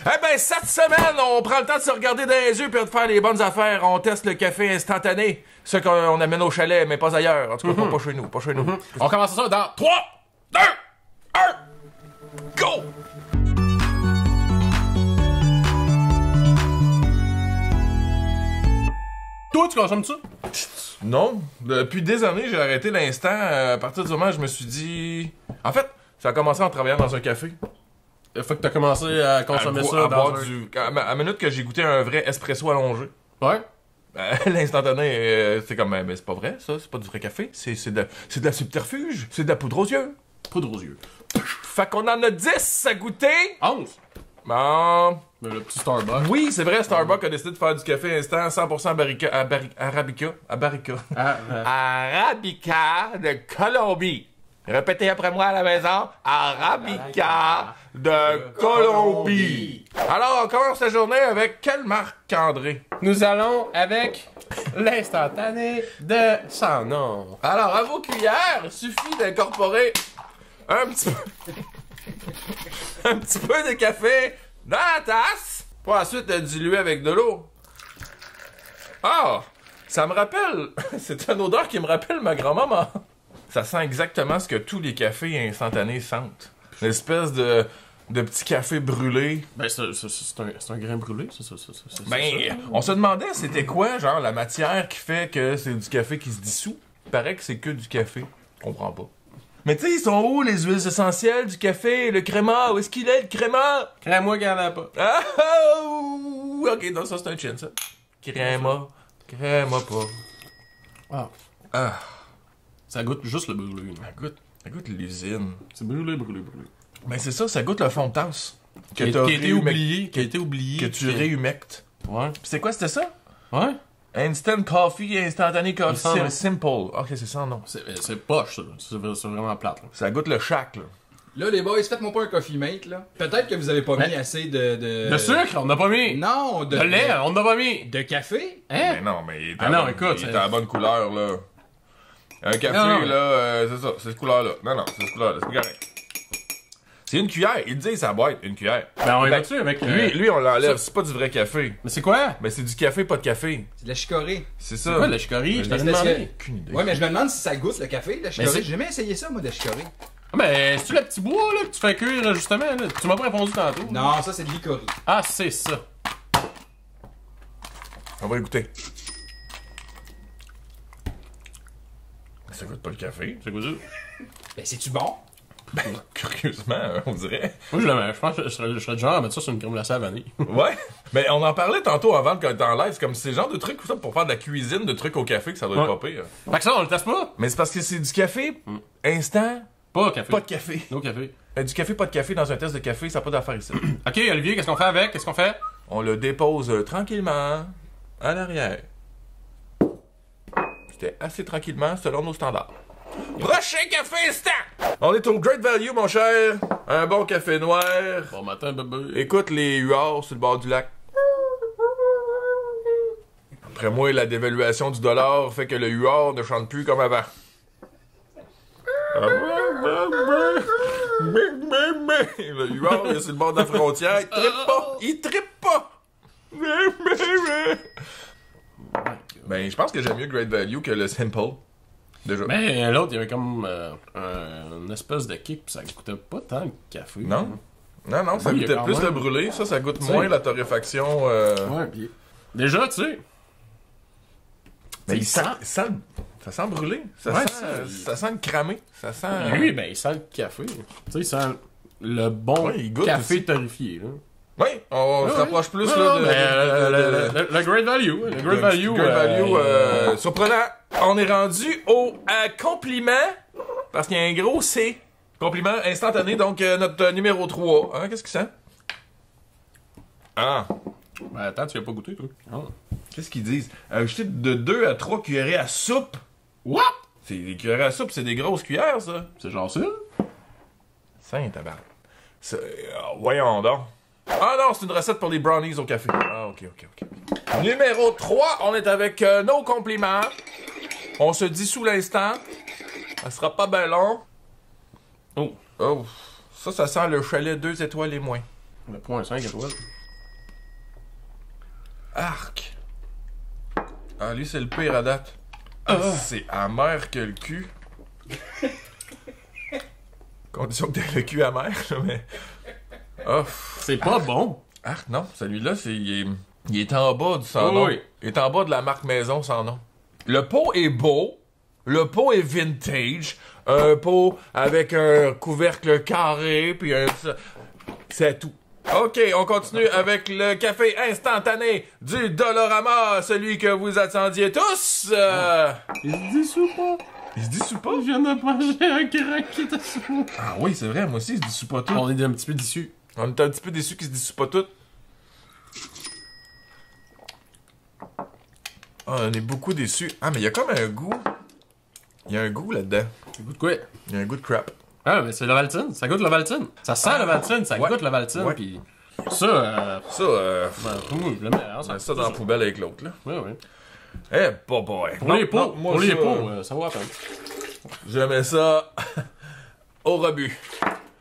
Eh ben, cette semaine, on prend le temps de se regarder dans les yeux puis de faire les bonnes affaires. On teste le café instantané. Ce qu'on amène au chalet, mais pas ailleurs. En tout cas, pas chez nous, pas chez nous. On commence ça dans 3, 2, 1, go! Toi, tu consommes ça? Non. Depuis des années, j'ai arrêté l'instant. À partir du moment où je me suis dit... En fait, ça a commencé en travaillant dans un café. Il faut que t'as commencé à consommer ça dans un... À la minute que j'ai goûté un vrai espresso allongé. Ouais. L'instantané, c'est comme, mais c'est pas vrai, ça, c'est pas du vrai café, c'est de la subterfuge, c'est de la poudre aux yeux. Poudre aux yeux. Fait qu'on en a 10 à goûter. 11. Bon. Le petit Starbucks. Oui, c'est vrai, Starbucks a décidé de faire du café instant 100% Arabica de Colombie. Répétez après moi à la maison, Arabica de Colombie. Alors, on commence la journée avec quelle marque, André? Nous allons avec l'instantané de son nom. Alors, à vos cuillères, il suffit d'incorporer un petit peu de café dans la tasse pour ensuite le diluer avec de l'eau. Ah! Ça me rappelle... C'est une odeur qui me rappelle ma grand-maman. Ça sent exactement ce que tous les cafés instantanés sentent. Une espèce de petit café brûlé. Ben, c'est un grain brûlé, c'est ça. On se demandait c'était quoi, genre, la matière qui fait que c'est du café qui se dissout. Il paraît que c'est que du café. Je comprends pas. Mais tu sais, ils sont où les huiles essentielles du café, le créma? Où est-ce qu'il est, le créma? Crée-moi qu'il n'y en a pas. Ah, ok, non, ça c'est un chin, ça. Créma pas. Ah. Ah. Ça goûte juste le brûlé. Ça goûte l'usine. C'est brûlé. Ben c'est ça goûte le fond de tasse. Qui a été oublié. Que tu réhumectes. Ouais. Pis c'est quoi, c'était ça? Ouais. Instant coffee, instantané coffee, simple. Ok, c'est ça, non. C'est poche, ça. C'est vraiment plate. Là. Ça goûte le shack, là. Là, les boys, faites-moi pas un coffee mate, là. Peut-être que vous avez pas mis assez de... De sucre, on n'a pas mis. Non, de lait, on n'a pas mis. De café? Hein? Mais non, mais il est écoute, à la bonne couleur, là. Un café, non, là, c'est ça, c'est cette couleur-là. Non, c'est cette couleur-là, c'est correct. C'est une cuillère, il dit sa boîte, une cuillère. Ben, on y va-tu avec... Lui, on l'enlève, c'est pas du vrai café. Mais c'est quoi? Ben, c'est du café, pas de café. C'est de la chicorée. C'est ça. C'est quoi, la chicorée? Je t'avais demandé. Aucune idée. Ouais, mais je me demande si ça goûte le café, la chicorée. c'est- J'ai jamais essayé ça, moi, de la chicorée. Ah, ben, c'est-tu le petit bois, là, que tu fais cuire, là, justement, là? Tu m'as pas répondu tantôt. Non, ça, c'est de l'icorie. Ah, c'est ça. On va écouter. Ça goûte pas le café. C'est quoi ça? Ben, c'est-tu bon? Ben, curieusement, on dirait. Moi, je pense que je serais du genre à mettre ça sur une crème glacée à la vanille. Ouais. Mais on en parlait tantôt avant quand t'es en live. C'est comme c'est le genre de trucs ça, pour faire de la cuisine, de trucs au café, que ça doit être pas pire. Fait que ça, on le teste pas? Mais c'est parce que c'est du café instant, Pas café. pas de café. No café. Du café, pas de café dans un test de café, ça n'a pas d'affaire ici. Ok, Olivier, qu'est-ce qu'on fait avec? Qu'est-ce qu'on fait? On le dépose tranquillement à l'arrière. C'était assez tranquillement selon nos standards. Prochain café instant! On est au Great Value, mon cher. Un bon café noir. Bon matin, bébé. Écoute les huards sur le bord du lac. Après moi, la dévaluation du dollar fait que le huard ne chante plus comme avant. Le huard, il est sur le bord de la frontière. Il trippe pas! Il trippe pas! Ben, je pense que j'aime mieux Great Value que le Simple. Déjà. Mais l'autre, il y avait comme une espèce de kick, pis ça goûtait pas tant le café. Non? Non, ça Oui, il y a goûtait quand plus même- le brûlé. Ça goûte Tu sais- moins la torréfaction. Ouais, pis... Déjà, tu sais... Mais il ça sent brûlé. Ouais, Ça sent le cramé. Ça sent... Lui, ben, il sent le café. Tu sais, il sent le bon Ouais, il goûte café aussi. torréfié, là. Oui, on se rapproche plus Non, là, non, mais, le Great Value. Le Great Value. Great Value, surprenant. On est rendu au compliment, parce qu'il y a un gros C. Compliment instantané, donc notre numéro 3. Hein, qu'est-ce que c'est? Ah, Ben, attends, tu l'as pas goûté, toi. Ah. qu'est-ce qu'ils disent? Ajouter de 2 à 3 cuillerées à soupe. What? C'est des cuillerées à soupe, c'est des grosses cuillères, ça. C'est genre ça? Saint-tabac. Voyons donc. Ah non, c'est une recette pour les brownies au café. Ah, ok. Numéro 3, on est avec nos compliments. On se dissout l'instant. Ça sera pas bien long. Oh. Oh, ça sent le chalet 2 étoiles et moins. Le point 5 étoiles. Arc. Ah, lui, c'est le pire à date. Ah, c'est amer que le cul. Condition que t'aies le cul amer, là, mais... Oh. C'est pas bon. Ah, non, celui-là, il est en bas du sans nom. Oui. Il est en bas de la marque maison sans nom. Le pot est beau. Le pot est vintage. Un pot avec un couvercle carré, puis un... C'est tout. OK, on continue avec le café instantané du Dolorama, celui que vous attendiez tous. Il se dissout pas. Il se dissout pas? Je viens de manger un crack qui était sous. Ah oui, c'est vrai, moi aussi, il se dissout pas tout. On est un petit peu déçus. On est un petit peu déçus qu'il se dissout pas tout. Ah, on est beaucoup déçus. Ah, mais il y a comme un goût. Il y a un goût là-dedans. Ça goûte quoi? Il y a un goût de crap. Ah, mais c'est l'Ovaltine. Ça goûte l'Ovaltine. Ça sent l'Ovaltine, ça ouais. goûte l'Ovaltine. Ouais. Puis ça, Ça, ben, pour moi, je le mets ensemble. mets ça dans la poubelle avec l'autre, là. Ouais, ouais. Eh, pas boy. Pour les pots, moi, pour les ça, pots, ça vaut à peine. Je mets ça au rebut.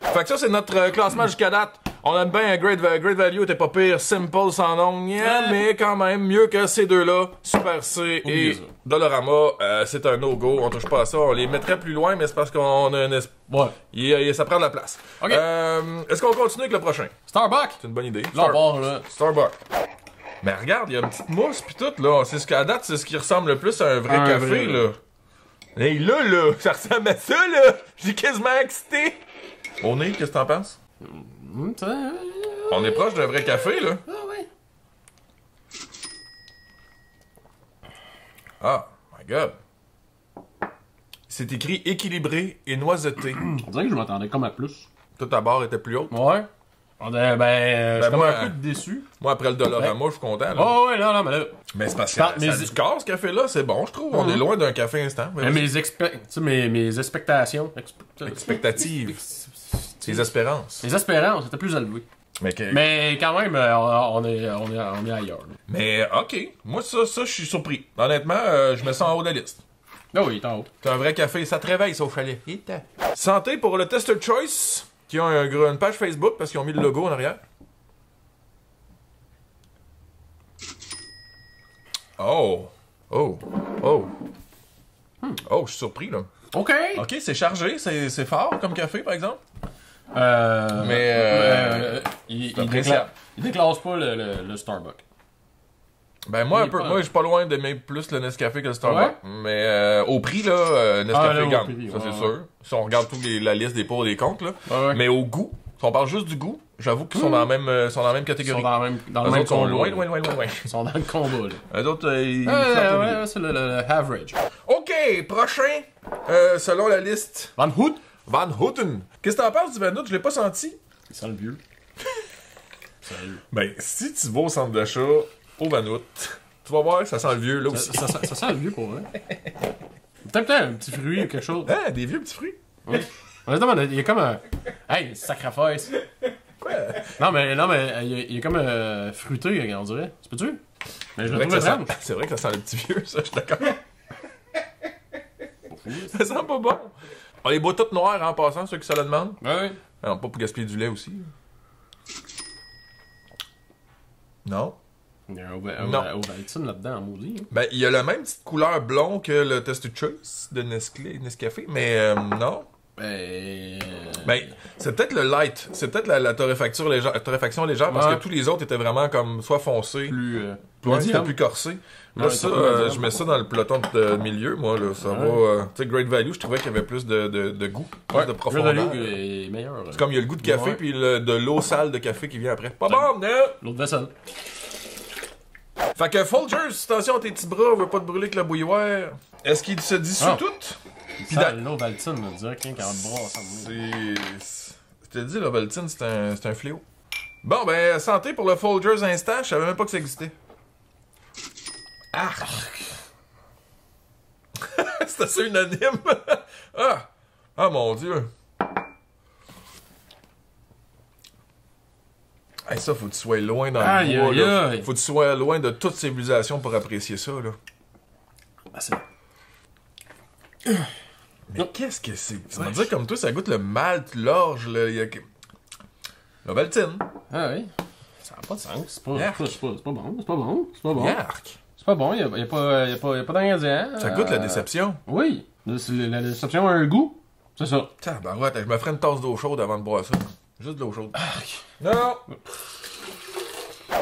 Fait que ça, c'est notre classement jusqu'à date. On aime bien Great Value, était pas pire. Simple sans nom, yeah, mais quand même mieux que ces deux-là. Super C Oubliez et ça. Dolorama, c'est un no-go. On touche pas à ça. On les mettrait plus loin, mais c'est parce qu'on a un Ouais. ça prend de la place. Ok. Est-ce qu'on continue avec le prochain? Starbucks! C'est une bonne idée. Là, on part, là. Starbucks. Mais regarde, il y a une petite mousse pis tout, là. C'est ce qu'à date, c'est ce qui ressemble le plus à un vrai Un café, vrai, là. Hey, là, ça ressemble à ça, là. J'ai quasiment excité. Au nez, qu'est-ce que t'en penses? On est proche d'un vrai café, là. Ah, ouais. Ah, my God. C'est écrit équilibré et noiseté. On dirait que je m'attendais comme à plus. Toute ta barre était plus haute. Ouais. On est, je suis comme moi, un peu déçu. Moi, après le Dolorama, je suis content, là. Oh, ouais, non, mais là. Mais c'est parce que Par- ça a mais- du corps, ce café-là. C'est bon, je trouve. On est loin d'un café instant. Mais mes expectations. Expectatives. Tes espérances. Mes espérances étaient plus élevées. Mais quand même, on est ailleurs. Là. Mais, OK. Moi, ça, je suis surpris. Honnêtement, je mets ça en haut de la liste. Ah oui, il est en haut. C'est un vrai café. Ça te réveille, ça, au chalet. Santé pour le Tester Choice, qui a une page Facebook parce qu'ils ont mis le logo en arrière. Oh. Oh. Oh. Oh, je suis surpris, là. OK. OK, c'est chargé. C'est fort comme café, par exemple. Il appréciable. déclasse pas le Starbucks. Ben, moi, Il un est peu. pas- Moi, je suis pas loin d'aimer plus le Nescafé que le Starbucks. Ouais? Mais au prix, là, Nescafé là, au gagne. prix, Ça, ouais, c'est ouais. sûr. Si on regarde la liste des pour et des contre, là. Ouais. Mais au goût, si on parle juste du goût, j'avoue qu'ils sont dans la même, sont dans la même Ils catégorie. sont dans le Les même autres sont combat. loin, là. loin, loin, loin, loin. Ils sont dans le combat, là. Les autres, ils flottent au milieu. Ouais, c'est le average. OK, prochain, selon la liste, Van Hout. Van Houten. Qu'est-ce que t'en penses du Van Houten? Je l'ai pas senti. Il sent le vieux. Sérieux. Ben, si tu vas au centre d'achat, au Van Houten, tu vas voir que ça sent le vieux, là aussi. Ça sent le vieux pour vrai. Peut-être un petit fruit ou quelque chose. Hein, des vieux petits fruits? Honnêtement, il y a comme un. Hey, sacrifice. Quoi? Non, mais il y a comme un fruité, on dirait. Tu peux-tu? Mais je le C'est vrai, trouve que ça étrange. sent... c'est vrai que ça sent le petit vieux, ça, je suis d'accord. Ça sent pas bon. On les boit toutes noires en passant, ceux qui se le demandent. Ouais. Non, pas pour gaspiller du lait aussi. Non. Il y a un Non. Ovaltine là-dedans, en maudit. Hein. Ben, il y a la même petite couleur blond que le Test Choice de Nescafé, mais non. Ben, c'est peut-être le light. C'est peut-être la torréfaction légère, parce Ouais. que tous les autres étaient vraiment comme soit foncés, Plus c'était plus corsé. Là, Ouais, ça, c'est plus médium. je mets ça dans le peloton de milieu, moi, là. Ça va. Tu sais, Great Value, je trouvais qu'il y avait plus de goût, plus de profondeur. est meilleur. C'est comme il y a le goût de café, Ouais. puis de l'eau sale de café qui vient après. Pas bon, non! L'autre vaisselle. Fait que Folgers, attention à tes petits bras, on veut pas te brûler avec la bouilloire. Est-ce qu'il se dissout Ah. tout? Puis Ça, l'Ovaltine, on dirait qu'il y a un bras ensemble. Je te dis, la Valtine, c'est un fléau. Bon, ben, santé pour le Folgers Instant, je savais même pas que ça existait. Arc! C'est assez unanime! Ah! Ah, mon Dieu! Hey, ça, faut que tu sois loin dans Aïe, le bois, aïe, là. aïe. Faut que tu sois loin de toute civilisation pour apprécier ça, là. Ah, c'est... Mais qu'est-ce que c'est? Tu vas dire comme toi, ça goûte le malt, l'orge, là. La Valtine. Ah oui. Ça n'a pas de sens. C'est pas, Yark. c'est pas bon. C'est pas bon. C'est pas bon. Yark! C'est pas bon. Il y a pas d'ingrédients. Ça goûte la déception. Oui. La déception a un goût. C'est ça. Tabarouette, je me ferais une tasse d'eau chaude avant de boire ça. Juste de l'eau chaude. Non!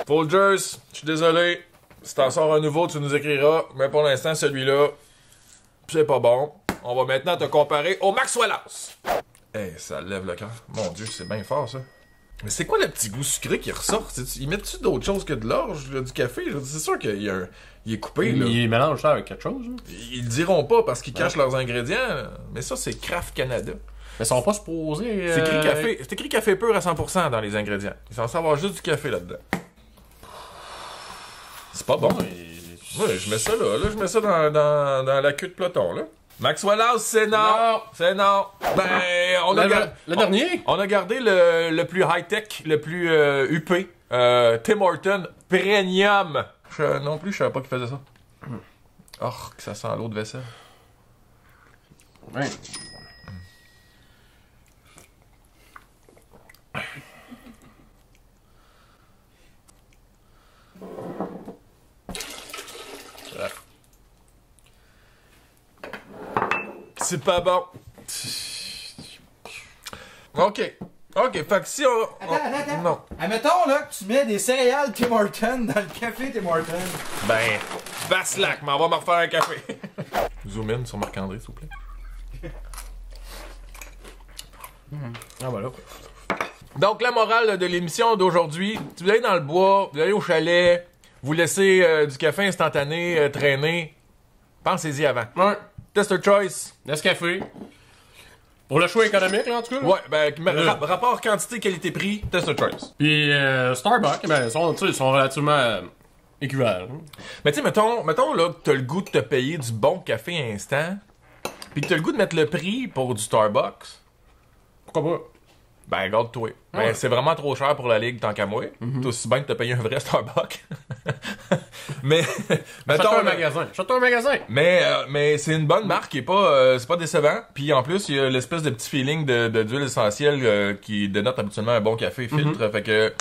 Folgers, je suis désolé. Si t'en sors un nouveau, tu nous écriras. Mais pour l'instant, celui-là, c'est pas bon. On va maintenant te comparer au Maxwellhouse. Hey, ça lève le cœur. Mon Dieu, c'est bien fort, ça. Mais c'est quoi le petit goût sucré qui ressort? Ils mettent-tu d'autres choses que de l'orge, du café? C'est sûr qu'il est coupé, là. Ils mélangent ça avec quelque chose. Hein. Ils le diront pas parce qu'ils cachent leurs ingrédients. Mais ça, c'est Kraft Canada. Mais ils sont pas supposés. C'est écrit café. C'est écrit café pur à 100% dans les ingrédients. Ils sont censés avoir juste du café là-dedans. C'est pas bon. Ouais, je mets ça là. Là, je mets ça dans la queue de peloton, là. Maxwellhouse, c'est non. Non. C'est non. Ben, Le dernier? On a gardé le plus high-tech, le plus huppé. Tim Horton Premium. Non plus, je savais pas qu'il faisait ça. Oh, que ça sent l'eau de vaisselle. Ouais. C'est pas bon. OK, fait que si on... Attends. Non. Admettons là que tu mets des céréales Tim Hortons dans le café Tim Hortons. Ben, Baslac, mais on va me refaire un café. Zoom in sur Marc-André, s'il vous plaît. Ah, voilà. Donc, la morale de l'émission d'aujourd'hui, si vous allez dans le bois, vous allez au chalet, vous laissez du café instantané traîner, pensez-y avant. Ouais. Tester choice. Nescafé. Pour le choix économique, là, en tout cas. Là. Ouais, ben, rapport quantité-qualité-prix, tester choice. Puis Starbucks, ben, ils sont relativement équivalents. Mais tu sais, mettons là, que t'as le goût de te payer du bon café instant, pis que t'as le goût de mettre le prix pour du Starbucks, Pourquoi pas? ben, garde-toi. Ouais. Ben, c'est vraiment trop cher pour la ligue tant qu'à moi. T'as aussi bien de te payer un vrai Starbucks. Mais, Achète-toi un là, magasin. Achète-toi un magasin. mais c'est une bonne marque qui est pas, c'est pas décevant. Puis en plus, il y a l'espèce de petit feeling d'huile essentielle qui dénote habituellement un bon café filtre. Fait que,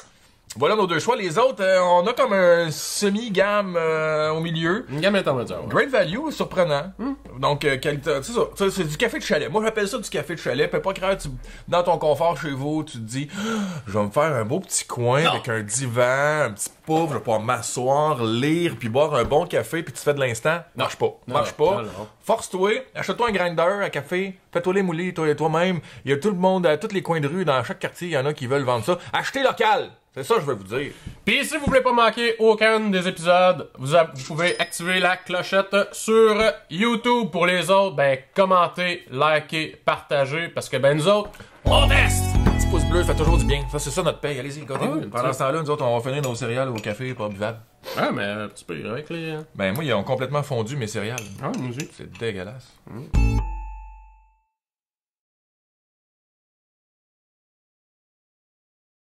voilà nos deux choix. Les autres, on a comme un semi-gamme au milieu. Une gamme intermédiaire. Ouais. Great value, surprenant. Donc, qualité, c'est ça. C'est du café de chalet. Moi, j'appelle ça du café de chalet. Peut pas croire, dans ton confort chez vous, tu te dis, je vais me faire un beau petit coin avec un divan, un petit pouf, je vais pouvoir m'asseoir, lire, puis boire un bon café, puis tu fais de l'instant. Marche pas. Marche pas. Non. Force-toi, achète-toi un grinder à café, fais-toi les moulis toi-même. Il y a tout le monde, à tous les coins de rue, dans chaque quartier, il y en a qui veulent vendre ça. Achetez local! C'est ça que je veux vous dire. Puis si vous voulez pas manquer aucun des épisodes, vous pouvez activer la clochette sur YouTube. Pour les autres, ben commentez, likez, partagez, parce que ben nous autres, on teste! Petit pouce bleu fait toujours du bien. Ça, c'est ça notre paye. Allez-y, gâtez-vous. Ouais, Pendant ce temps-là, nous autres, on va finir nos céréales au café pas buvable. Ah, mais tu peux avec les... Ben, moi, ils ont complètement fondu mes céréales. Ah, nous aussi. C'est dégueulasse.